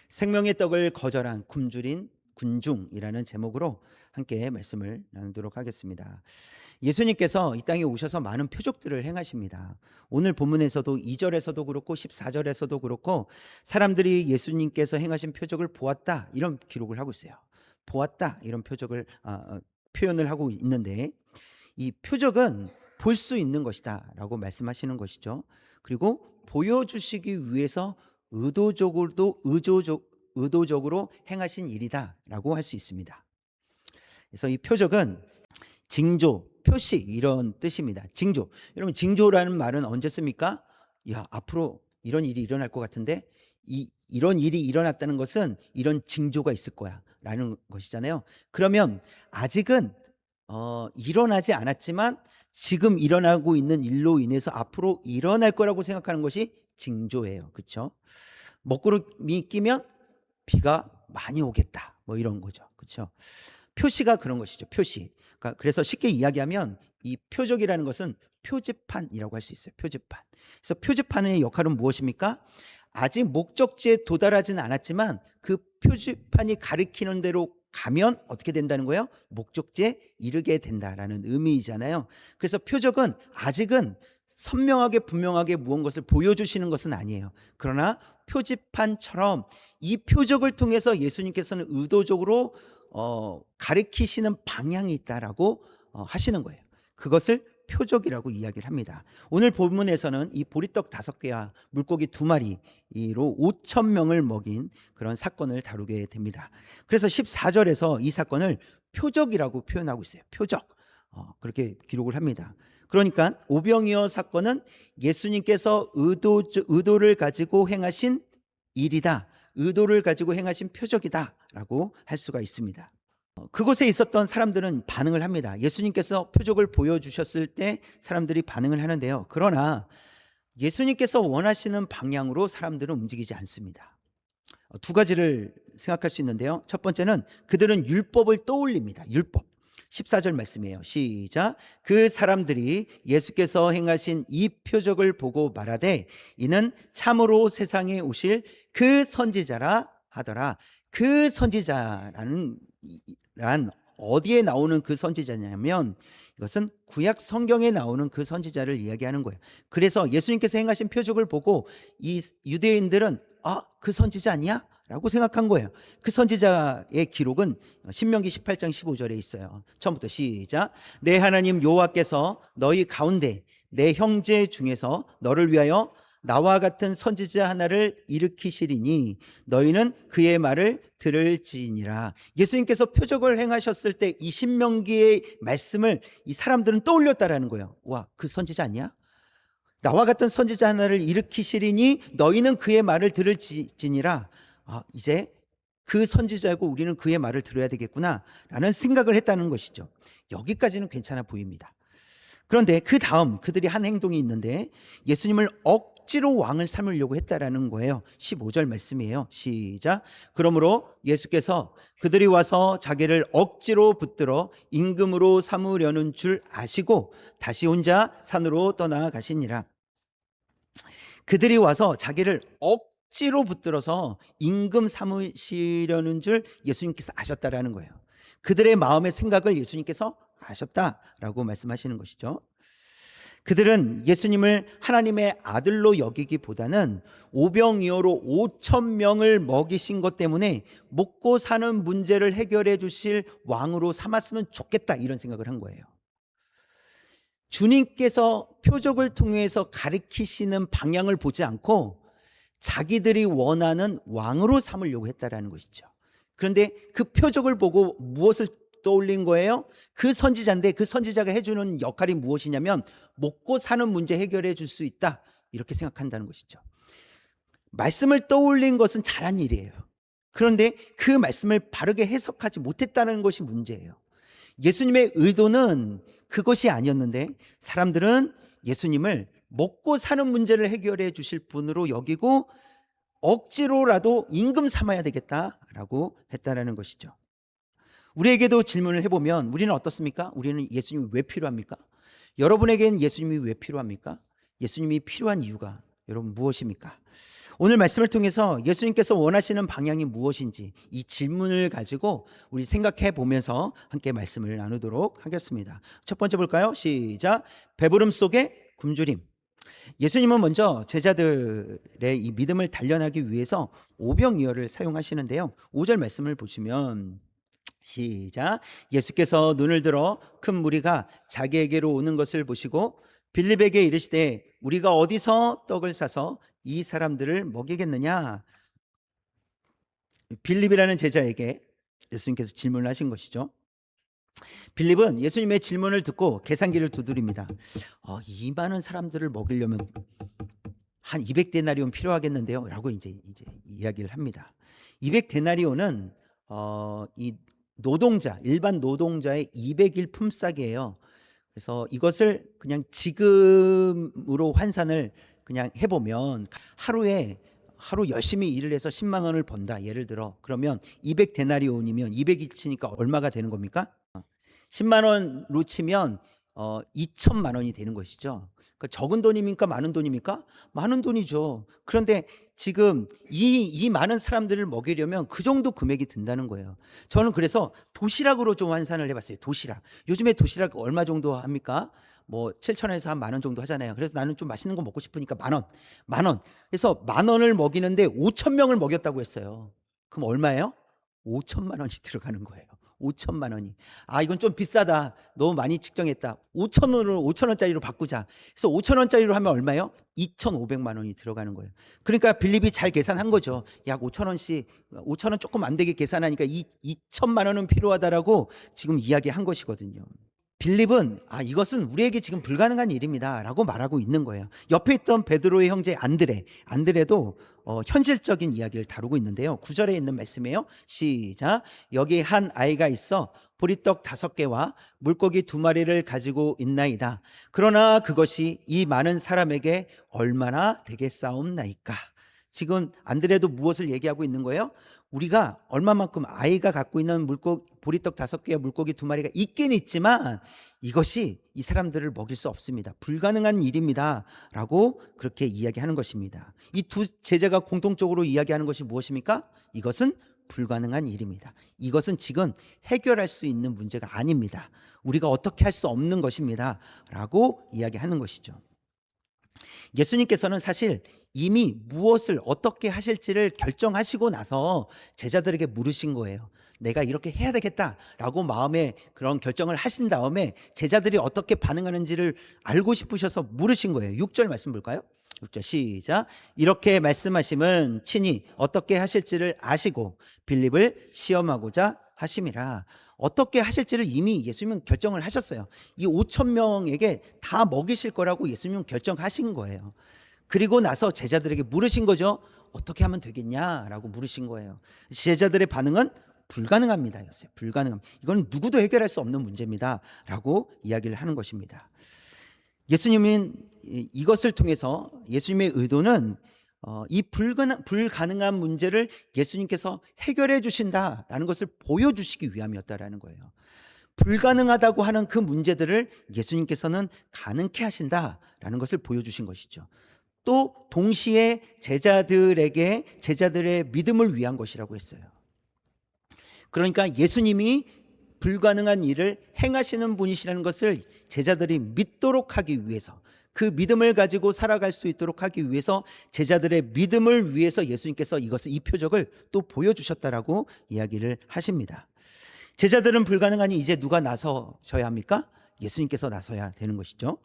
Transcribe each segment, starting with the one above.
생명의 떡을 거절한 굶주린 군중이라는 제목으로 함께 말씀을 나누도록 하겠습니다. 예수님께서 이 땅에 오셔서 많은 표적들을 행하십니다. 오늘 본문에서도 2절에서도 그렇고 14절에서도 그렇고 사람들이 예수님께서 행하신 표적을 보았다 이런 기록을 하고 있어요. 보았다 이런 표적을 표현을 하고 있는데, 이 표적은 볼 수 있는 것이다라고 말씀하시는 것이죠. 그리고 보여주시기 위해서 의도적으로 행하신 일이다라고 할 수 있습니다. 그래서 이 표적은 징조, 표시 이런 뜻입니다. 징조. 여러분, 징조라는 말은 언제 씁니까? 야, 앞으로 이런 일이 일어날 것 같은데 이런 일이 일어났다는 것은 이런 징조가 있을 거야라는 것이잖아요. 그러면 아직은 일어나지 않았지만 지금 일어나고 있는 일로 인해서 앞으로 일어날 거라고 생각하는 것이 징조예요. 그렇죠? 먹구름이 끼면 비가 많이 오겠다. 뭐 이런 거죠. 그렇죠? 표시가 그런 것이죠. 표시. 그러니까 그래서 쉽게 이야기하면 이 표적이라는 것은 표지판이라고 할 수 있어요. 표지판. 그래서 표지판의 역할은 무엇입니까? 아직 목적지에 도달하지는 않았지만 그 표지판이 가리키는 대로 가면 어떻게 된다는 거예요? 목적지에 이르게 된다라는 의미이잖아요. 그래서 표적은 아직은 선명하게 분명하게 무언가를 보여주시는 것은 아니에요. 그러나 표지판처럼 이 표적을 통해서 예수님께서는 의도적으로 가리키시는 방향이 있다라고 하시는 거예요. 그것을 표적이라고 이야기를 합니다. 오늘 본문에서는 이 보리떡 5개와 물고기 2마리로 5천 명을 먹인 그런 사건을 다루게 됩니다. 그래서 14절에서 이 사건을 표적이라고 표현하고 있어요. 표적. 그렇게 기록을 합니다. 그러니까 오병이어 사건은 예수님께서 의도를 가지고 행하신 일이다. 의도를 가지고 행하신 표적이다라고 할 수가 있습니다. 그곳에 있었던 사람들은 반응을 합니다. 예수님께서 표적을 보여주셨을 때 사람들이 반응을 하는데요. 그러나 예수님께서 원하시는 방향으로 사람들은 움직이지 않습니다. 2가지를 생각할 수 있는데요. 첫 번째는 그들은 율법을 떠올립니다. 율법. 14절 말씀이에요. 시작. 그 사람들이 예수께서 행하신 이 표적을 보고 말하되 이는 참으로 세상에 오실 그 선지자라 하더라. 그 선지자라는 란 어디에 나오는 그 선지자냐면 이것은 구약 성경에 나오는 그 선지자를 이야기하는 거예요. 그래서 예수님께서 행하신 표적을 보고 이 유대인들은 그 선지자 아니야? 라고 생각한 거예요. 그 선지자의 기록은 신명기 18장 15절에 있어요. 처음부터 시작. 내 하나님 여호와께서 너희 가운데 내 형제 중에서 너를 위하여 나와 같은 선지자 하나를 일으키시리니 너희는 그의 말을 들을지니라. 예수님께서 표적을 행하셨을 때 이 신명기의 말씀을 이 사람들은 떠올렸다라는 거예요. 와, 그 선지자 아니야? 나와 같은 선지자 하나를 일으키시리니 너희는 그의 말을 들을지니라. 이제 그 선지자고 우리는 그의 말을 들어야 되겠구나 라는 생각을 했다는 것이죠. 여기까지는 괜찮아 보입니다. 그런데 그 다음 그들이 한 행동이 있는데 예수님을 억지로 왕을 삼으려고 했다라는 거예요. 15절 말씀이에요. 시작. 그러므로 예수께서 그들이 와서 자기를 억지로 붙들어 임금으로 삼으려는 줄 아시고 다시 혼자 산으로 떠나가시니라. 그들이 와서 자기를 억지로 붙들어서 임금 삼으시려는 줄 예수님께서 아셨다라는 거예요. 그들의 마음의 생각을 예수님께서 아셨다라고 말씀하시는 것이죠. 그들은 예수님을 하나님의 아들로 여기기보다는 오병이어로 5천 명을 먹이신 것 때문에 먹고 사는 문제를 해결해 주실 왕으로 삼았으면 좋겠다 이런 생각을 한 거예요. 주님께서 표적을 통해서 가리키시는 방향을 보지 않고 자기들이 원하는 왕으로 삼으려고 했다라는 것이죠. 그런데 그 표적을 보고 무엇을 떠올린 거예요? 그 선지자인데 그 선지자가 해주는 역할이 무엇이냐면 먹고 사는 문제 해결해 줄 수 있다 이렇게 생각한다는 것이죠. 말씀을 떠올린 것은 잘한 일이에요. 그런데 그 말씀을 바르게 해석하지 못했다는 것이 문제예요. 예수님의 의도는 그것이 아니었는데 사람들은 예수님을 먹고 사는 문제를 해결해 주실 분으로 여기고 억지로라도 임금 삼아야 되겠다라고 했다라는 것이죠. 우리에게도 질문을 해보면 우리는 어떻습니까? 우리는 예수님이 왜 필요합니까? 여러분에겐 예수님이 왜 필요합니까? 예수님이 필요한 이유가 여러분 무엇입니까? 오늘 말씀을 통해서 예수님께서 원하시는 방향이 무엇인지 이 질문을 가지고 우리 생각해 보면서 함께 말씀을 나누도록 하겠습니다. 첫 번째 볼까요? 시작. 배부름 속에 굶주림. 예수님은 먼저 제자들의 이 믿음을 단련하기 위해서 오병이어를 사용하시는데요. 5절 말씀을 보시면 시작. 예수께서 눈을 들어 큰 무리가 자기에게로 오는 것을 보시고 빌립에게 이르시되 우리가 어디서 떡을 사서 이 사람들을 먹이겠느냐. 빌립이라는 제자에게 예수님께서 질문을 하신 것이죠. 빌립은 예수님의 질문을 듣고 계산기를 두드립니다. 이 많은 사람들을 먹이려면 한 200데나리온 필요하겠는데요. 라고 이제 이야기를 합니다. 200데나리온은 이 노동자, 일반 노동자의 200일 품삯이에요. 그래서 이것을 그냥 지금으로 환산을 그냥 해보면 하루 열심히 일을 해서 10만 원을 번다. 예를 들어 그러면 200데나리온이면 200일 치니까 얼마가 되는 겁니까? 10만 원로 치면 2천만 원이 되는 것이죠. 그러니까 적은 돈입니까? 많은 돈입니까? 많은 돈이죠. 그런데 지금 이 많은 사람들을 먹이려면 그 정도 금액이 든다는 거예요. 저는 그래서 도시락으로 좀 환산을 해봤어요. 도시락. 요즘에 도시락 얼마 정도 합니까? 뭐 7천원에서 한 만 원 정도 하잖아요. 그래서 나는 좀 맛있는 거 먹고 싶으니까 만 원. 그래서 만 원을 먹이는데 5천 명을 먹였다고 했어요. 그럼 얼마예요? 5천만 원이 들어가는 거예요. 5천만 원이. 이건 좀 비싸다. 너무 많이 측정했다. 5천 원짜리로 바꾸자. 그래서 5천 원짜리로 하면 얼마예요? 2,500만 원이 들어가는 거예요. 그러니까 빌립이 잘 계산한 거죠. 약 5천 원씩, 5천 원 조금 안 되게 계산하니까 2천만 원은 필요하다라고 지금 이야기한 것이거든요. 빌립은 이것은 우리에게 지금 불가능한 일입니다 라고 말하고 있는 거예요. 옆에 있던 베드로의 형제 안드레도 현실적인 이야기를 다루고 있는데요. 9절에 있는 말씀이에요. 시작. 여기 한 아이가 있어 보리떡 5개와 물고기 2마리를 가지고 있나이다. 그러나 그것이 이 많은 사람에게 얼마나 되겠사옵나이까. 지금 안드레도 무엇을 얘기하고 있는 거예요? 우리가 얼마만큼 아이가 갖고 있는 보리떡 5개와 물고기 2마리가 있긴 있지만 이것이 이 사람들을 먹일 수 없습니다. 불가능한 일입니다 라고 그렇게 이야기하는 것입니다. 이 두 제자가 공통적으로 이야기하는 것이 무엇입니까? 이것은 불가능한 일입니다. 이것은 지금 해결할 수 있는 문제가 아닙니다. 우리가 어떻게 할 수 없는 것입니다 라고 이야기하는 것이죠. 예수님께서는 사실 이미 무엇을 어떻게 하실지를 결정하시고 나서 제자들에게 물으신 거예요. 내가 이렇게 해야 되겠다라고 마음에 그런 결정을 하신 다음에 제자들이 어떻게 반응하는지를 알고 싶으셔서 물으신 거예요. 6절 말씀 볼까요? 6절 시작. 이렇게 말씀하심은 친히 어떻게 하실지를 아시고 빌립을 시험하고자 하심이라. 어떻게 하실지를 이미 예수님은 결정을 하셨어요. 이 5천 명에게 다 먹이실 거라고 예수님은 결정하신 거예요. 그리고 나서 제자들에게 물으신 거죠. 어떻게 하면 되겠냐라고 물으신 거예요. 제자들의 반응은 불가능합니다 였어요. 불가능함. 이건 누구도 해결할 수 없는 문제입니다 라고 이야기를 하는 것입니다. 예수님은 이것을 통해서 예수님의 의도는 이 불가능한 문제를 예수님께서 해결해 주신다라는 것을 보여주시기 위함이었다라는 거예요. 불가능하다고 하는 그 문제들을 예수님께서는 가능케 하신다라는 것을 보여주신 것이죠. 또 동시에 제자들의 믿음을 위한 것이라고 했어요. 그러니까 예수님이 불가능한 일을 행하시는 분이시라는 것을 제자들이 믿도록 하기 위해서, 그 믿음을 가지고 살아갈 수 있도록 하기 위해서 제자들의 믿음을 위해서 예수님께서 이 표적을 또 보여주셨다라고 이야기를 하십니다. 제자들은 불가능하니 이제 누가 나서셔야 합니까? 예수님께서 나서야 되는 것이죠.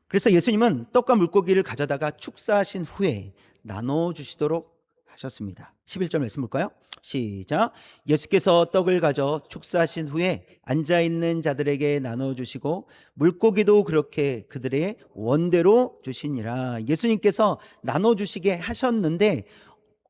그래서 예수님은 떡과 물고기를 가져다가 축사하신 후에 나눠주시도록 하셨습니다. 11절 말씀 볼까요? 시작. 예수께서 떡을 가져 축사하신 후에 앉아있는 자들에게 나눠주시고 물고기도 그렇게 그들의 원대로 주시니라. 예수님께서 나눠주시게 하셨는데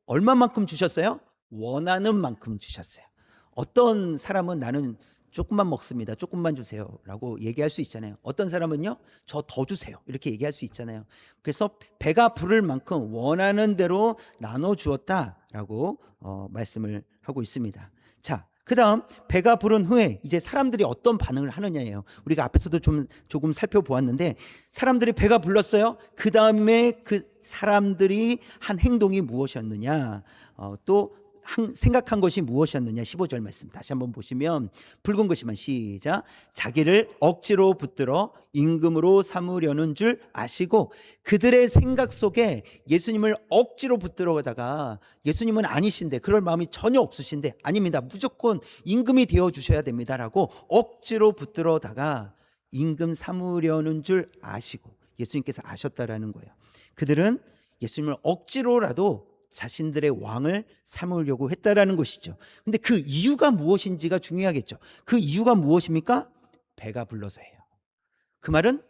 얼마만큼 주셨어요? 원하는 만큼 주셨어요. 어떤 사람은 나는 조금만 먹습니다. 조금만 주세요 라고 얘기할 수 있잖아요. 어떤 사람은요, 저 더 주세요 이렇게 얘기할 수 있잖아요. 그래서 배가 부를 만큼 원하는 대로 나눠 주었다라고 말씀을 하고 있습니다. 자, 그다음 배가 부른 후에 이제 사람들이 어떤 반응을 하느냐예요. 우리가 앞에서도 조금 살펴보았는데 사람들이 배가 불렀어요. 그다음에 그 사람들이 한 행동이 무엇이었느냐, 또 생각한 것이 무엇이었느냐. 15절 말씀 다시 한번 보시면 붉은 것이만 시작. 자기를 억지로 붙들어 임금으로 삼으려는 줄 아시고, 그들의 생각 속에 예수님을 억지로 붙들어다가 예수님은 아니신데, 그럴 마음이 전혀 없으신데, 아닙니다, 무조건 임금이 되어 주셔야 됩니다라고 억지로 붙들어다가 임금 삼으려는 줄 아시고, 예수님께서 아셨다라는 거예요. 그들은 예수님을 억지로라도 자신들의 왕을 삼으려고 했다라는 것이죠. 근데 그 이유가 무엇인지가 중요하겠죠. 그 이유가 무엇입니까? 배가 불러서예요. 그 말은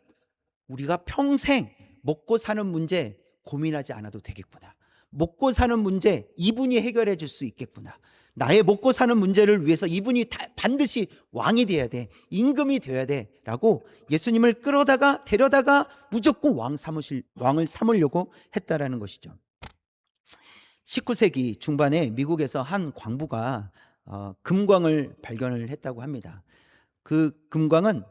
우리가 평생 먹고 사는 문제 고민하지 않아도 되겠구나. 먹고 사는 문제 이분이 해결해 줄 수 있겠구나. 나의 먹고 사는 문제를 위해서 이분이 반드시 왕이 돼야 돼, 임금이 되어야 돼 라고 예수님을 끌어다가 데려다가 무조건 왕을 삼으려고 했다라는 것이죠. 19세기 중반에 미국에서 한 광부가 금광을 발견을 했다고 합니다. 그 금광은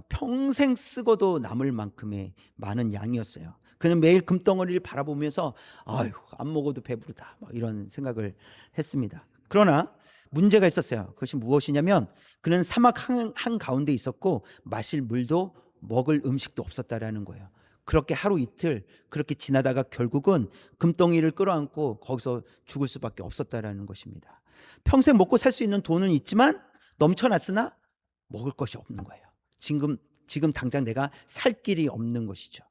평생 쓰고도 남을 만큼의 많은 양이었어요. 그는 매일 금덩어리를 바라보면서 아유, 안 먹어도 배부르다, 이런 생각을 했습니다. 그러나 문제가 있었어요. 그것이 무엇이냐면 그는 사막 한가운데 있었고 마실 물도 먹을 음식도 없었다라는 거예요. 그렇게 하루 이틀 그렇게 지나다가 결국은 금덩이를 끌어안고 거기서 죽을 수밖에 없었다라는 것입니다. 평생 먹고 살 수 있는 돈은 있지만 넘쳐났으나 먹을 것이 없는 거예요. 지금 당장 내가 살 길이 없는 것이죠.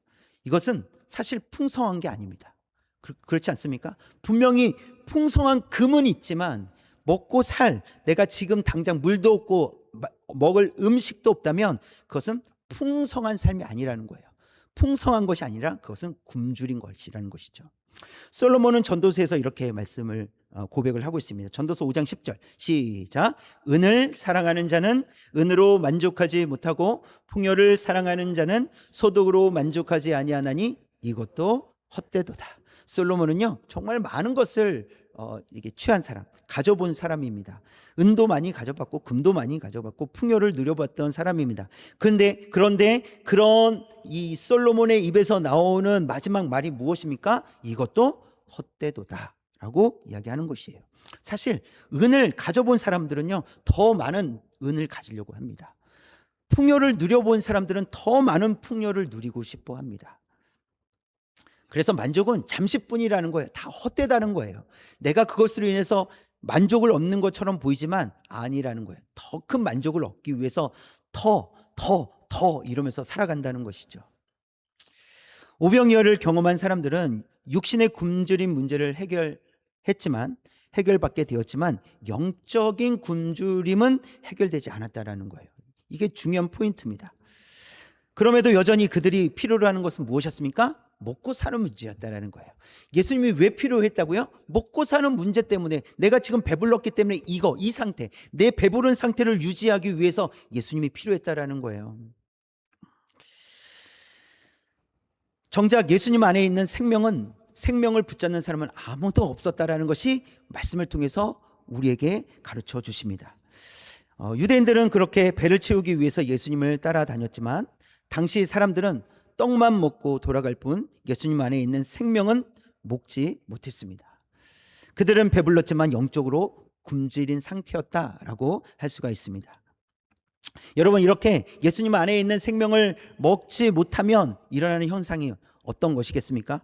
이것은 사실 풍성한 게 아닙니다. 그렇지 않습니까? 분명히 풍성한 금은 있지만 먹고 내가 지금 당장 물도 없고 먹을 음식도 없다면 그것은 풍성한 삶이 아니라는 거예요. 풍성한 것이 아니라 그것은 굶주린 것이라는 것이죠. 솔로몬은 전도서에서 이렇게 말씀을 고백을 하고 있습니다. 전도서 5장 10절 시작. 은을 사랑하는 자는 은으로 만족하지 못하고 풍요를 사랑하는 자는 소득으로 만족하지 아니하나니 이것도 헛되도다. 솔로몬은요 정말 많은 것을 이게 취한 사람, 가져본 사람입니다. 은도 많이 가져봤고 금도 많이 가져봤고 풍요를 누려봤던 사람입니다. 그런데 그런 이 솔로몬의 입에서 나오는 마지막 말이 무엇입니까? 이것도 헛되도다라고 이야기하는 것이에요. 사실 은을 가져본 사람들은요 더 많은 은을 가지려고 합니다. 풍요를 누려본 사람들은 더 많은 풍요를 누리고 싶어 합니다. 그래서 만족은 잠시뿐이라는 거예요. 다 헛되다는 거예요. 내가 그것으로 인해서 만족을 얻는 것처럼 보이지만 아니라는 거예요. 더 큰 만족을 얻기 위해서 더 이러면서 살아간다는 것이죠. 오병이어를 경험한 사람들은 육신의 굶주림 문제를 해결받게 되었지만 영적인 굶주림은 해결되지 않았다라는 거예요. 이게 중요한 포인트입니다. 그럼에도 여전히 그들이 필요로 하는 것은 무엇이었습니까? 먹고 사는 문제였다라는 거예요. 예수님이 왜 필요했다고요? 먹고 사는 문제 때문에, 내가 지금 배불렀기 때문에 이 상태, 내 배부른 상태를 유지하기 위해서 예수님이 필요했다라는 거예요. 정작 예수님 안에 있는 생명을 붙잡는 사람은 아무도 없었다라는 것이 말씀을 통해서 우리에게 가르쳐 주십니다. 유대인들은 그렇게 배를 채우기 위해서 예수님을 따라다녔지만 당시 사람들은 떡만 먹고 돌아갈 뿐 예수님 안에 있는 생명은 먹지 못했습니다. 그들은 배불렀지만 영적으로 굶주린 상태였다라고 할 수가 있습니다. 여러분, 이렇게 예수님 안에 있는 생명을 먹지 못하면 일어나는 현상이 어떤 것이겠습니까?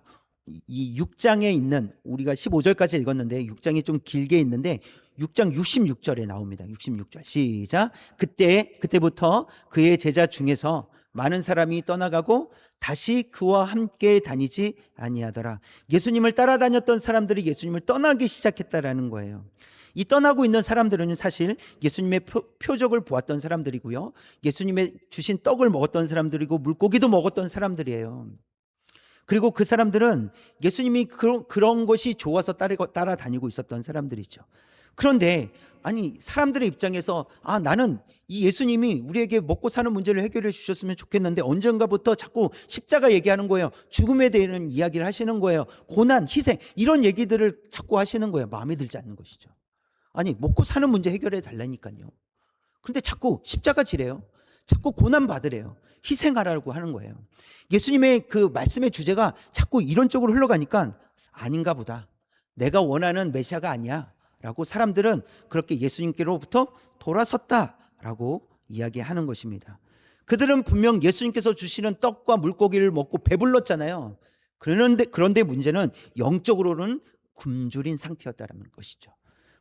이 6장에 있는, 우리가 15절까지 읽었는데 6장이 좀 길게 있는데 6장 66절에 나옵니다. 66절 시작. 그때부터 그의 제자 중에서 많은 사람이 떠나가고 다시 그와 함께 다니지 아니하더라. 예수님을 따라다녔던 사람들이 예수님을 떠나기 시작했다라는 거예요. 이 떠나고 있는 사람들은 사실 예수님의 표적을 보았던 사람들이고요, 예수님의 주신 떡을 먹었던 사람들이고 물고기도 먹었던 사람들이에요. 그리고 그 사람들은 예수님이 그런 것이 좋아서 따라다니고 있었던 사람들이죠. 그런데 사람들의 입장에서 나는 이 예수님이 우리에게 먹고 사는 문제를 해결해 주셨으면 좋겠는데 언젠가부터 자꾸 십자가 얘기하는 거예요. 죽음에 대한 이야기를 하시는 거예요. 고난, 희생, 이런 얘기들을 자꾸 하시는 거예요. 마음에 들지 않는 것이죠. 아니 먹고 사는 문제 해결해 달라니까요. 그런데 자꾸 십자가 지래요. 자꾸 고난 받으래요. 희생하라고 하는 거예요. 예수님의 그 말씀의 주제가 자꾸 이런 쪽으로 흘러가니까 아닌가 보다. 내가 원하는 메시아가 아니야. 라고 사람들은 그렇게 예수님께로부터 돌아섰다라고 이야기하는 것입니다. 그들은 분명 예수님께서 주시는 떡과 물고기를 먹고 배불렀잖아요. 그런데 문제는 영적으로는 굶주린 상태였다는 것이죠.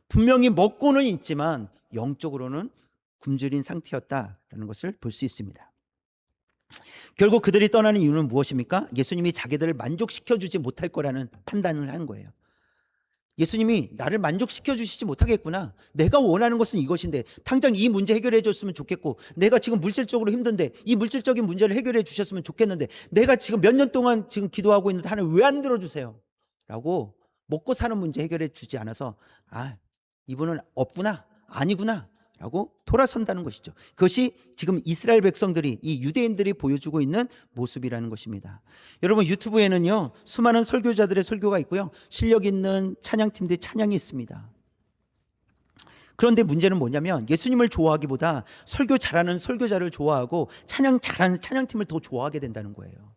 분명히 먹고는 있지만 영적으로는 굶주린 상태였다라는 것을 볼 수 있습니다. 결국 그들이 떠나는 이유는 무엇입니까? 예수님이 자기들을 만족시켜주지 못할 거라는 판단을 하는 거예요. 예수님이 나를 만족시켜 주시지 못하겠구나. 내가 원하는 것은 이것인데 당장 이 문제 해결해 줬으면 좋겠고, 내가 지금 물질적으로 힘든데 이 물질적인 문제를 해결해 주셨으면 좋겠는데, 내가 지금 몇 년 동안 지금 기도하고 있는데 하나님 왜 안 들어주세요? 라고 먹고 사는 문제 해결해 주지 않아서 이분은 없구나, 아니구나 라고 돌아선다는 것이죠. 그것이 지금 이스라엘 백성들이, 이 유대인들이 보여주고 있는 모습이라는 것입니다. 여러분, 유튜브에는요 수많은 설교자들의 설교가 있고요, 실력 있는 찬양팀들의 찬양이 있습니다. 그런데 문제는 뭐냐면 예수님을 좋아하기보다 설교 잘하는 설교자를 좋아하고 찬양 잘하는 찬양팀을 더 좋아하게 된다는 거예요.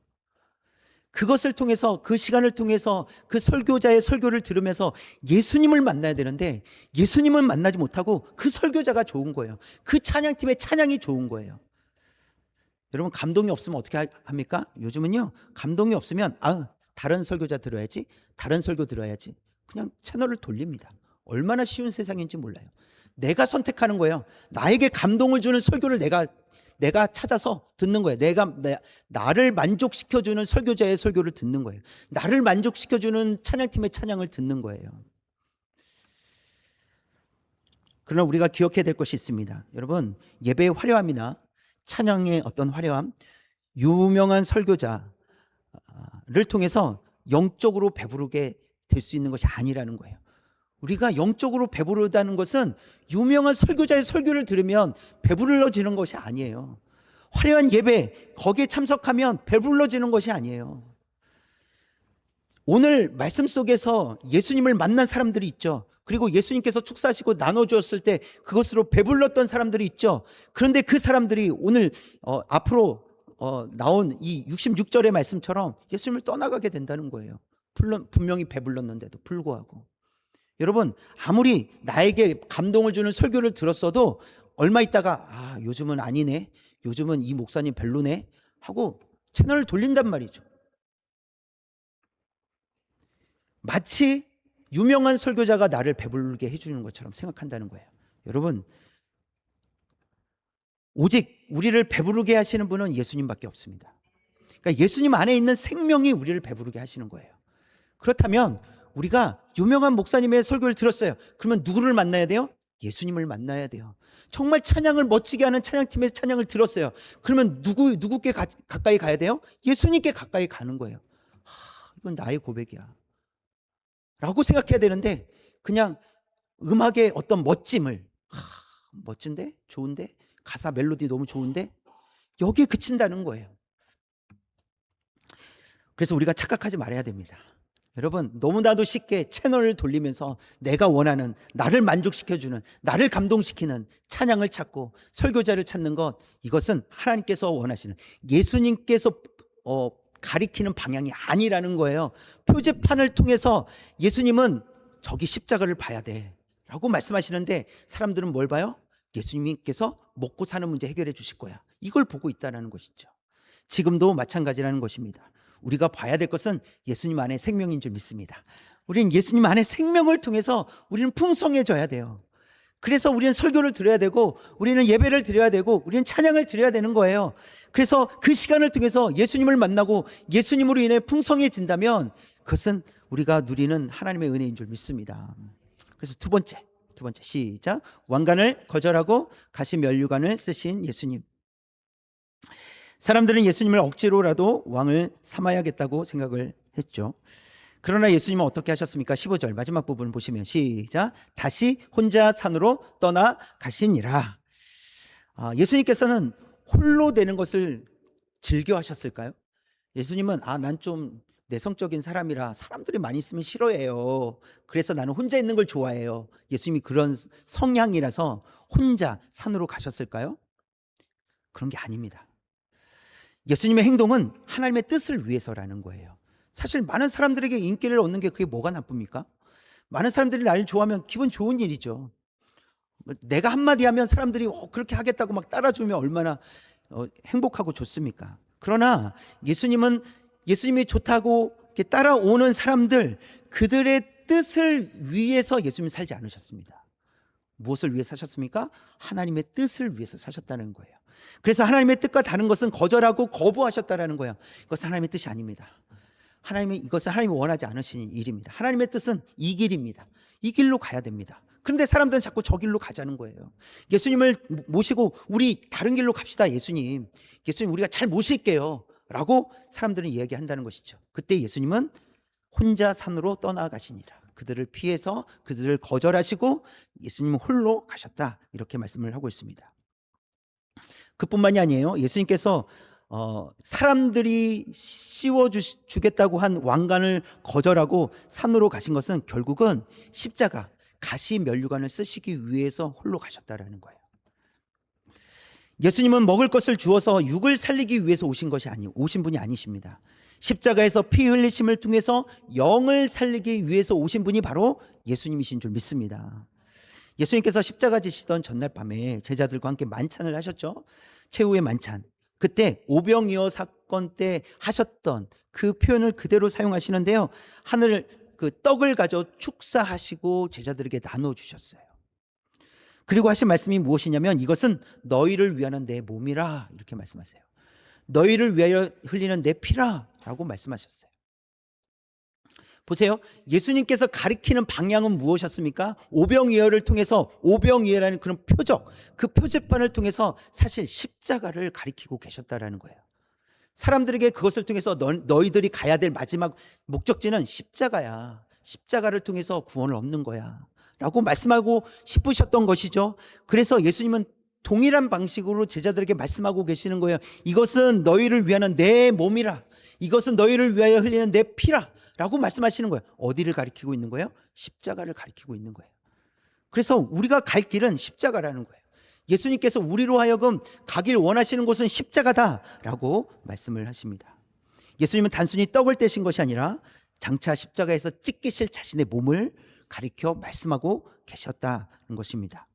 그것을 통해서, 그 시간을 통해서 그 설교자의 설교를 들으면서 예수님을 만나야 되는데 예수님을 만나지 못하고 그 설교자가 좋은 거예요. 그 찬양팀의 찬양이 좋은 거예요. 여러분, 감동이 없으면 어떻게 합니까? 요즘은요 감동이 없으면 다른 설교자 들어야지, 다른 설교 들어야지, 그냥 채널을 돌립니다. 얼마나 쉬운 세상인지 몰라요. 내가 선택하는 거예요. 나에게 감동을 주는 설교를 내가 찾아서 듣는 거예요. 나를 만족시켜주는 설교자의 설교를 듣는 거예요. 나를 만족시켜주는 찬양팀의 찬양을 듣는 거예요. 그러나 우리가 기억해야 될 것이 있습니다. 여러분, 예배의 화려함이나 찬양의 어떤 화려함, 유명한 설교자를 통해서 영적으로 배부르게 될 수 있는 것이 아니라는 거예요. 우리가 영적으로 배부르다는 것은 유명한 설교자의 설교를 들으면 배불러지는 것이 아니에요. 화려한 예배, 거기에 참석하면 배불러지는 것이 아니에요. 오늘 말씀 속에서 예수님을 만난 사람들이 있죠. 그리고 예수님께서 축사하시고 나눠주었을 때 그것으로 배불렀던 사람들이 있죠. 그런데 그 사람들이 오늘 앞으로 나온 이 66절의 말씀처럼 예수님을 떠나가게 된다는 거예요. 분명히 배불렀는데도 불구하고. 여러분, 아무리 나에게 감동을 주는 설교를 들었어도 얼마 있다가 요즘은 아니네, 요즘은 이 목사님 별로네 하고 채널을 돌린단 말이죠. 마치 유명한 설교자가 나를 배부르게 해주는 것처럼 생각한다는 거예요. 여러분, 오직 우리를 배부르게 하시는 분은 예수님밖에 없습니다. 그러니까 예수님 안에 있는 생명이 우리를 배부르게 하시는 거예요. 그렇다면 우리가 유명한 목사님의 설교를 들었어요. 그러면 누구를 만나야 돼요? 예수님을 만나야 돼요. 정말 찬양을 멋지게 하는 찬양팀의 찬양을 들었어요. 그러면 누구께 가까이 가야 돼요? 예수님께 가까이 가는 거예요. 이건 나의 고백이야 라고 생각해야 되는데, 그냥 음악의 어떤 멋짐을, 멋진데? 좋은데? 가사 멜로디 너무 좋은데? 여기에 그친다는 거예요. 그래서 우리가 착각하지 말아야 됩니다. 여러분, 너무나도 쉽게 채널을 돌리면서 내가 원하는, 나를 만족시켜주는, 나를 감동시키는 찬양을 찾고 설교자를 찾는 것, 이것은 하나님께서 원하시는, 예수님께서 가리키는 방향이 아니라는 거예요. 표지판을 통해서 예수님은 저기 십자가를 봐야 돼 라고 말씀하시는데, 사람들은 뭘 봐요? 예수님께서 먹고 사는 문제 해결해 주실 거야, 이걸 보고 있다는 것이죠. 지금도 마찬가지라는 것입니다. 우리가 봐야 될 것은 예수님 안에 생명인 줄 믿습니다. 우리는 예수님 안에 생명을 통해서 우리는 풍성해져야 돼요. 그래서 우리는 설교를 드려야 되고, 우리는 예배를 드려야 되고, 우리는 찬양을 드려야 되는 거예요. 그래서 그 시간을 통해서 예수님을 만나고 예수님으로 인해 풍성해진다면 그것은 우리가 누리는 하나님의 은혜인 줄 믿습니다. 그래서 두 번째 시작. 왕관을 거절하고 가시 면류관을 쓰신 예수님. 사람들은 예수님을 억지로라도 왕을 삼아야겠다고 생각을 했죠. 그러나 예수님은 어떻게 하셨습니까? 15절 마지막 부분 보시면 시작. 다시 혼자 산으로 떠나가시니라. 예수님께서는 홀로 되는 것을 즐겨 하셨을까요? 예수님은 난 좀 내성적인 사람이라 사람들이 많이 있으면 싫어해요. 그래서 나는 혼자 있는 걸 좋아해요. 예수님이 그런 성향이라서 혼자 산으로 가셨을까요? 그런 게 아닙니다. 예수님의 행동은 하나님의 뜻을 위해서라는 거예요. 사실 많은 사람들에게 인기를 얻는 게 그게 뭐가 나쁩니까? 많은 사람들이 나를 좋아하면 기분 좋은 일이죠. 내가 한마디 하면 사람들이 그렇게 하겠다고 막 따라주면 얼마나 행복하고 좋습니까? 그러나 예수님이 좋다고 이렇게 따라오는 사람들, 그들의 뜻을 위해서 예수님이 살지 않으셨습니다. 무엇을 위해 사셨습니까? 하나님의 뜻을 위해서 사셨다는 거예요. 그래서 하나님의 뜻과 다른 것은 거절하고 거부하셨다는 거예요. 이것은 하나님의 뜻이 아닙니다. 이것은 하나님이 원하지 않으신 일입니다. 하나님의 뜻은 이 길입니다. 이 길로 가야 됩니다. 그런데 사람들은 자꾸 저 길로 가자는 거예요. 예수님을 모시고 우리 다른 길로 갑시다. 예수님 우리가 잘 모실게요 라고 사람들은 이야기한다는 것이죠. 그때 예수님은 혼자 산으로 떠나가시니라. 그들을 피해서 그들을 거절하시고 예수님은 홀로 가셨다, 이렇게 말씀을 하고 있습니다. 그뿐만이 아니에요. 예수님께서 사람들이 씌워주겠다고 한 왕관을 거절하고 산으로 가신 것은 결국은 십자가, 가시 면류관을 쓰시기 위해서 홀로 가셨다라는 거예요. 예수님은 먹을 것을 주어서 육을 살리기 위해서 오신 분이 아니십니다. 십자가에서 피 흘리심을 통해서 영을 살리기 위해서 오신 분이 바로 예수님이신 줄 믿습니다. 예수님께서 십자가 지시던 전날 밤에 제자들과 함께 만찬을 하셨죠. 최후의 만찬. 그때 오병이어 사건 때 하셨던 그 표현을 그대로 사용하시는데요. 하늘 그 떡을 가져 축사하시고 제자들에게 나눠 주셨어요. 그리고 하신 말씀이 무엇이냐면 이것은 너희를 위하는 내 몸이라, 이렇게 말씀하세요. 너희를 위하여 흘리는 내 피라 라고 말씀하셨어요. 보세요. 예수님께서 가리키는 방향은 무엇이었습니까? 오병이어를 통해서, 오병이어라는 그런 표적, 그 표지판을 통해서 사실 십자가를 가리키고 계셨다라는 거예요. 사람들에게 그것을 통해서 너희들이 가야 될 마지막 목적지는 십자가야. 십자가를 통해서 구원을 얻는 거야 라고 말씀하고 싶으셨던 것이죠. 그래서 예수님은 동일한 방식으로 제자들에게 말씀하고 계시는 거예요. 이것은 너희를 위하는 내 몸이라, 이것은 너희를 위하여 흘리는 내 피라 라고 말씀하시는 거예요. 어디를 가리키고 있는 거예요? 십자가를 가리키고 있는 거예요. 그래서 우리가 갈 길은 십자가라는 거예요. 예수님께서 우리로 하여금 가길 원하시는 곳은 십자가다라고 말씀을 하십니다. 예수님은 단순히 떡을 떼신 것이 아니라 장차 십자가에서 찢기실 자신의 몸을 가리켜 말씀하고 계셨다는 것입니다.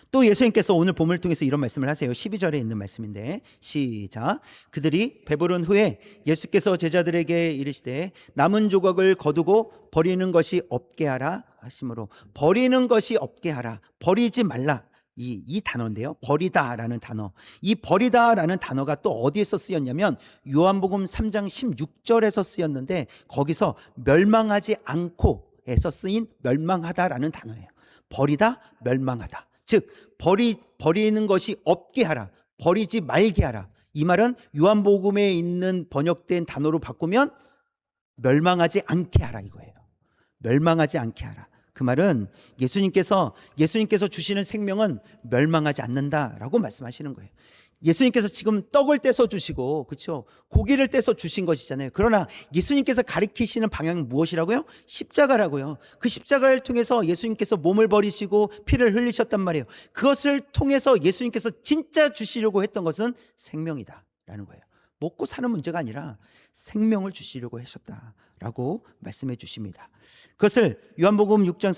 또 예수님께서 오늘 본문을 통해서 이런 말씀을 하세요. 12절에 있는 말씀인데 시작. 그들이 배부른 후에 예수께서 제자들에게 이르시되 남은 조각을 거두고 버리는 것이 없게 하라 하심으로, 버리는 것이 없게 하라, 버리지 말라, 이 단어인데요. 버리다라는 단어. 이 버리다라는 단어가 또 어디에서 쓰였냐면 요한복음 3장 16절에서 쓰였는데 거기서 멸망하지 않고에서 쓰인 멸망하다라는 단어예요. 버리다, 멸망하다. 즉 버리는 것이 없게 하라, 버리지 말게 하라. 이 말은 요한복음에 있는 번역된 단어로 바꾸면 멸망하지 않게 하라 이거예요. 멸망하지 않게 하라. 그 말은 예수님께서 주시는 생명은 멸망하지 않는다라고 말씀하시는 거예요. 예수님께서 지금 떡을 떼서 주시고, 그렇죠? 고기를 떼서 주신 것이잖아요. 그러나 예수님께서 가리키시는 방향은 무엇이라고요? 십자가라고요. 그 십자가를 통해서 예수님께서 몸을 버리시고 피를 흘리셨단 말이에요. 그것을 통해서 예수님께서 진짜 주시려고 했던 것은 생명이다라는 거예요. 먹고 사는 문제가 아니라 생명을 주시려고 하셨다라고 말씀해 주십니다. 그것을 요한복음 6장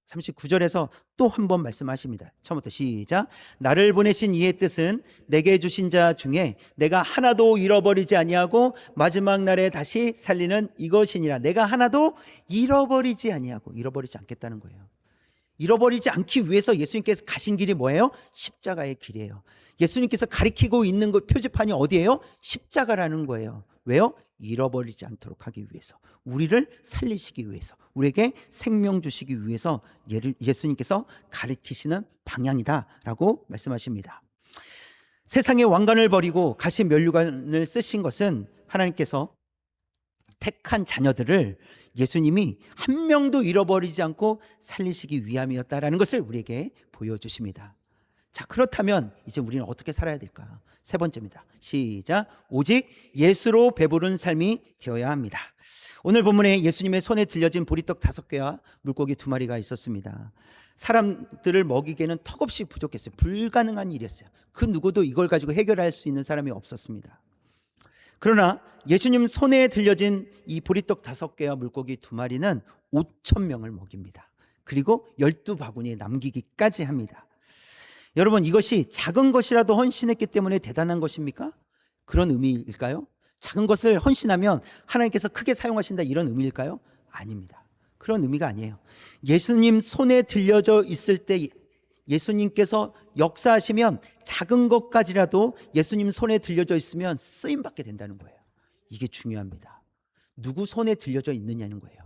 39절에서 또 한 번 말씀하십니다. 처음부터 시작. 나를 보내신 이의 뜻은 내게 주신 자 중에 내가 하나도 잃어버리지 아니하고 마지막 날에 다시 살리는 이것이니라. 내가 하나도 잃어버리지 아니하고, 잃어버리지 않겠다는 거예요. 잃어버리지 않기 위해서 예수님께서 가신 길이 뭐예요? 십자가의 길이에요. 예수님께서 가리키고 있는 그 표지판이 어디예요? 십자가라는 거예요. 왜요? 잃어버리지 않도록 하기 위해서, 우리를 살리시기 위해서, 우리에게 생명 주시기 위해서 예수님께서 가리키시는 방향이다라고 말씀하십니다. 세상의 왕관을 버리고 가시 면류관을 쓰신 것은 하나님께서 택한 자녀들을 예수님이 한 명도 잃어버리지 않고 살리시기 위함이었다라는 것을 우리에게 보여주십니다. 자, 그렇다면 이제 우리는 어떻게 살아야 될까? 세 번째입니다. 시작. 오직 예수로 배부른 삶이 되어야 합니다. 오늘 본문에 예수님의 손에 들려진 보리떡 5개와 물고기 2마리가 있었습니다. 사람들을 먹이기에는 턱없이 부족했어요. 불가능한 일이었어요. 그 누구도 이걸 가지고 해결할 수 있는 사람이 없었습니다. 그러나 예수님 손에 들려진 이 보리떡 5개와 물고기 2마리는 5천 명을 먹입니다. 그리고 12바구니에 남기기까지 합니다. 여러분, 이것이 작은 것이라도 헌신했기 때문에 대단한 것입니까? 그런 의미일까요? 작은 것을 헌신하면 하나님께서 크게 사용하신다, 이런 의미일까요? 아닙니다. 그런 의미가 아니에요. 예수님 손에 들려져 있을 때 예수님께서 역사하시면 작은 것까지라도 예수님 손에 들려져 있으면 쓰임받게 된다는 거예요. 이게 중요합니다. 누구 손에 들려져 있느냐는 거예요.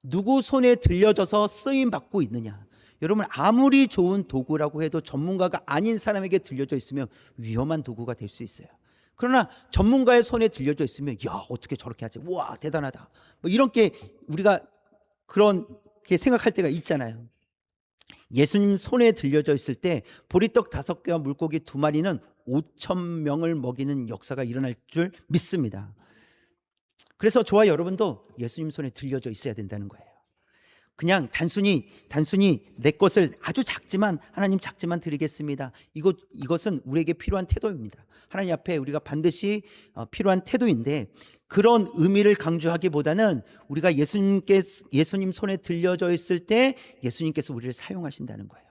누구 손에 들려져서 쓰임받고 있느냐. 여러분, 아무리 좋은 도구라고 해도 전문가가 아닌 사람에게 들려져 있으면 위험한 도구가 될 수 있어요. 그러나 전문가의 손에 들려져 있으면, 야, 어떻게 저렇게 하지? 우와, 대단하다. 뭐 이렇게 우리가 그렇게 생각할 때가 있잖아요. 예수님 손에 들려져 있을 때 보리떡 5개와 물고기 2마리는 5천 명을 먹이는 역사가 일어날 줄 믿습니다. 그래서 저와 여러분도 예수님 손에 들려져 있어야 된다는 거예요. 그냥 단순히 내 것을 아주 작지만, 하나님 작지만 드리겠습니다, 이것은 우리에게 필요한 태도입니다. 하나님 앞에 우리가 반드시 필요한 태도인데, 그런 의미를 강조하기보다는 우리가 예수님 손에 들려져 있을 때 예수님께서 우리를 사용하신다는 거예요.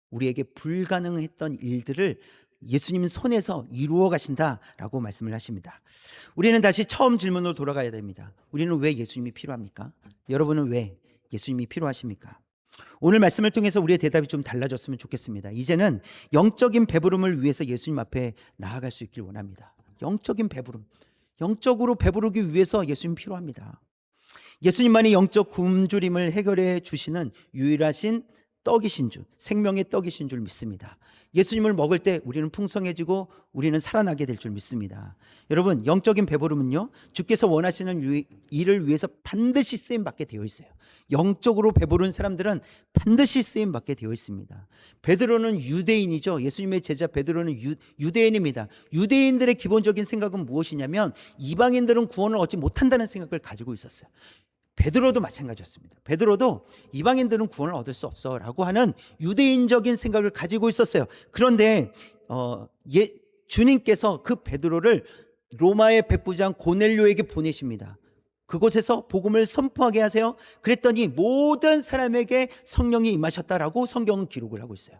우리에게 불가능했던 일들을 예수님 손에서 이루어 가신다라고 말씀을 하십니다. 우리는 다시 처음 질문으로 돌아가야 됩니다. 우리는 왜 예수님이 필요합니까? 여러분은 왜 예수님이 필요하십니까? 오늘 말씀을 통해서 우리의 대답이 좀 달라졌으면 좋겠습니다. 이제는 영적인 배부름을 위해서 예수님 앞에 나아갈 수 있길 원합니다. 영적인 배부름, 영적으로 배부르기 위해서 예수님 필요합니다. 예수님만이 영적 굶주림을 해결해 주시는 유일하신 떡이신 줄, 생명의 떡이신 줄 믿습니다. 예수님을 먹을 때 우리는 풍성해지고 우리는 살아나게 될 줄 믿습니다. 여러분, 영적인 배부름은요, 주께서 원하시는 일을 위해서 반드시 쓰임받게 되어 있어요. 영적으로 배부른 사람들은 반드시 쓰임받게 되어 있습니다. 베드로는 유대인이죠. 예수님의 제자 베드로는 유대인입니다. 유대인들의 기본적인 생각은 무엇이냐면, 이방인들은 구원을 얻지 못한다는 생각을 가지고 있었어요. 베드로도 마찬가지였습니다. 베드로도 이방인들은 구원을 얻을 수 없어 라고 하는 유대인적인 생각을 가지고 있었어요. 그런데 주님께서 그 베드로를 로마의 백부장 고넬료에게 보내십니다. 그곳에서 복음을 선포하게 하세요. 그랬더니 모든 사람에게 성령이 임하셨다라고 성경은 기록을 하고 있어요.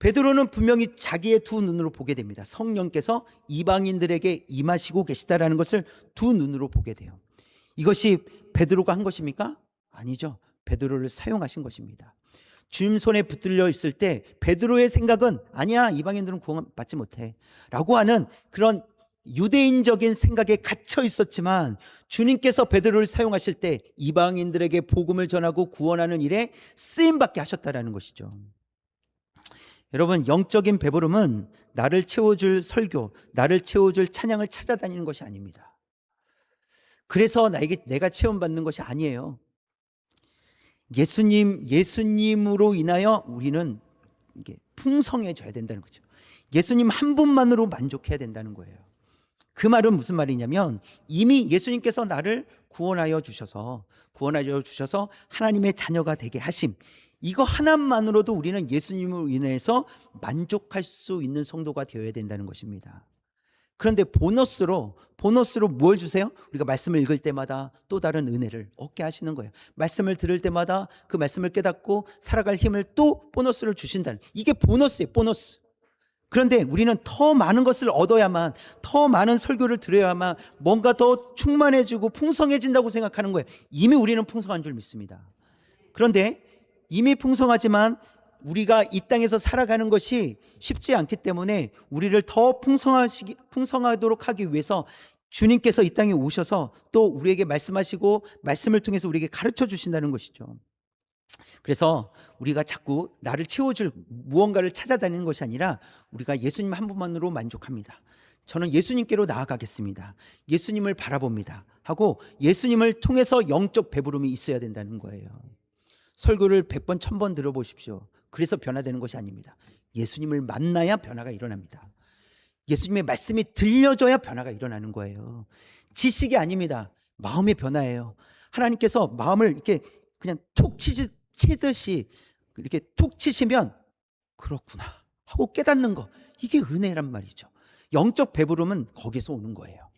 베드로는 분명히 자기의 두 눈으로 보게 됩니다. 성령께서 이방인들에게 임하시고 계시다라는 것을 두 눈으로 보게 돼요. 이것이 베드로가 한 것입니까? 아니죠. 베드로를 사용하신 것입니다. 주님 손에 붙들려 있을 때 베드로의 생각은, 아니야, 이방인들은 구원 받지 못해 라고 하는 그런 유대인적인 생각에 갇혀 있었지만, 주님께서 베드로를 사용하실 때 이방인들에게 복음을 전하고 구원하는 일에 쓰임받게 하셨다라는 것이죠. 여러분, 영적인 배부름은 나를 채워줄 설교, 나를 채워줄 찬양을 찾아다니는 것이 아닙니다. 그래서 내가 체험받는 것이 아니에요. 예수님으로 인하여 우리는 이게 풍성해져야 된다는 거죠. 예수님 한 분만으로 만족해야 된다는 거예요. 그 말은 무슨 말이냐면, 이미 예수님께서 나를 구원하여 주셔서 하나님의 자녀가 되게 하심, 이거 하나만으로도 우리는 예수님으로 인해서 만족할 수 있는 성도가 되어야 된다는 것입니다. 그런데 보너스로 뭘 주세요? 우리가 말씀을 읽을 때마다 또 다른 은혜를 얻게 하시는 거예요. 말씀을 들을 때마다 그 말씀을 깨닫고 살아갈 힘을 또 보너스를 주신다는, 이게 보너스예요, 보너스. 그런데 우리는 더 많은 것을 얻어야만, 더 많은 설교를 들어야만 뭔가 더 충만해지고 풍성해진다고 생각하는 거예요. 이미 우리는 풍성한 줄 믿습니다. 그런데 이미 풍성하지만 우리가 이 땅에서 살아가는 것이 쉽지 않기 때문에 우리를 더 풍성하도록 하기 위해서 주님께서 이 땅에 오셔서 또 우리에게 말씀하시고 말씀을 통해서 우리에게 가르쳐 주신다는 것이죠. 그래서 우리가 자꾸 나를 채워줄 무언가를 찾아다니는 것이 아니라 우리가 예수님 한 분만으로 만족합니다. 저는 예수님께로 나아가겠습니다, 예수님을 바라봅니다 하고 예수님을 통해서 영적 배부름이 있어야 된다는 거예요. 설교를 100번 1000번 들어보십시오. 그래서 변화되는 것이 아닙니다. 예수님을 만나야 변화가 일어납니다. 예수님의 말씀이 들려져야 변화가 일어나는 거예요. 지식이 아닙니다. 마음의 변화예요. 하나님께서 마음을 이렇게 그냥 툭 치듯이 이렇게 툭 치시면 그렇구나 하고 깨닫는 거, 이게 은혜란 말이죠. 영적 배부름은 거기서 오는 거예요.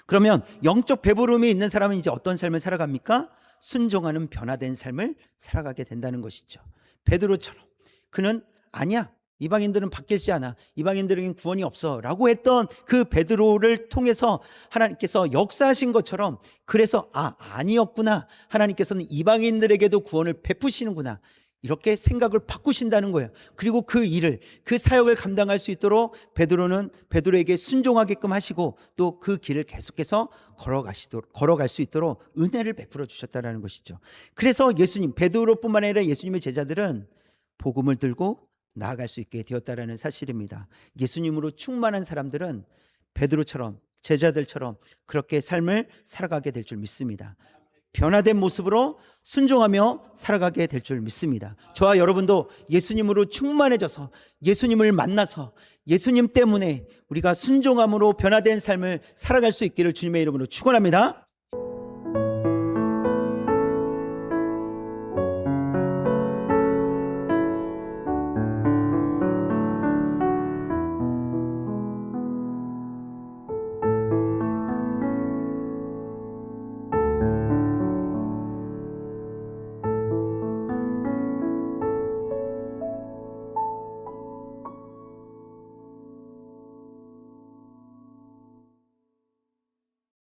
그러면 영적 배부름이 있는 사람은 이제 어떤 삶을 살아갑니까? 순종하는 변화된 삶을 살아가게 된다는 것이죠. 베드로처럼 그는 아니야, 이방인들은 바뀌지 않아, 이방인들에겐 구원이 없어 라고 했던 그 베드로를 통해서 하나님께서 역사하신 것처럼, 그래서 아니었구나, 하나님께서는 이방인들에게도 구원을 베푸시는구나, 이렇게 생각을 바꾸신다는 거예요. 그리고 그 일을, 그 사역을 감당할 수 있도록 베드로에게 순종하게끔 하시고 또 그 길을 계속해서 걸어갈 수 있도록 은혜를 베풀어 주셨다는 것이죠. 그래서 베드로뿐만 아니라 예수님의 제자들은 복음을 들고 나아갈 수 있게 되었다는 사실입니다. 예수님으로 충만한 사람들은 베드로처럼, 제자들처럼 그렇게 삶을 살아가게 될 줄 믿습니다. 변화된 모습으로 순종하며 살아가게 될 줄 믿습니다. 저와 여러분도 예수님으로 충만해져서 예수님을 만나서 예수님 때문에 우리가 순종함으로 변화된 삶을 살아갈 수 있기를 주님의 이름으로 축원합니다.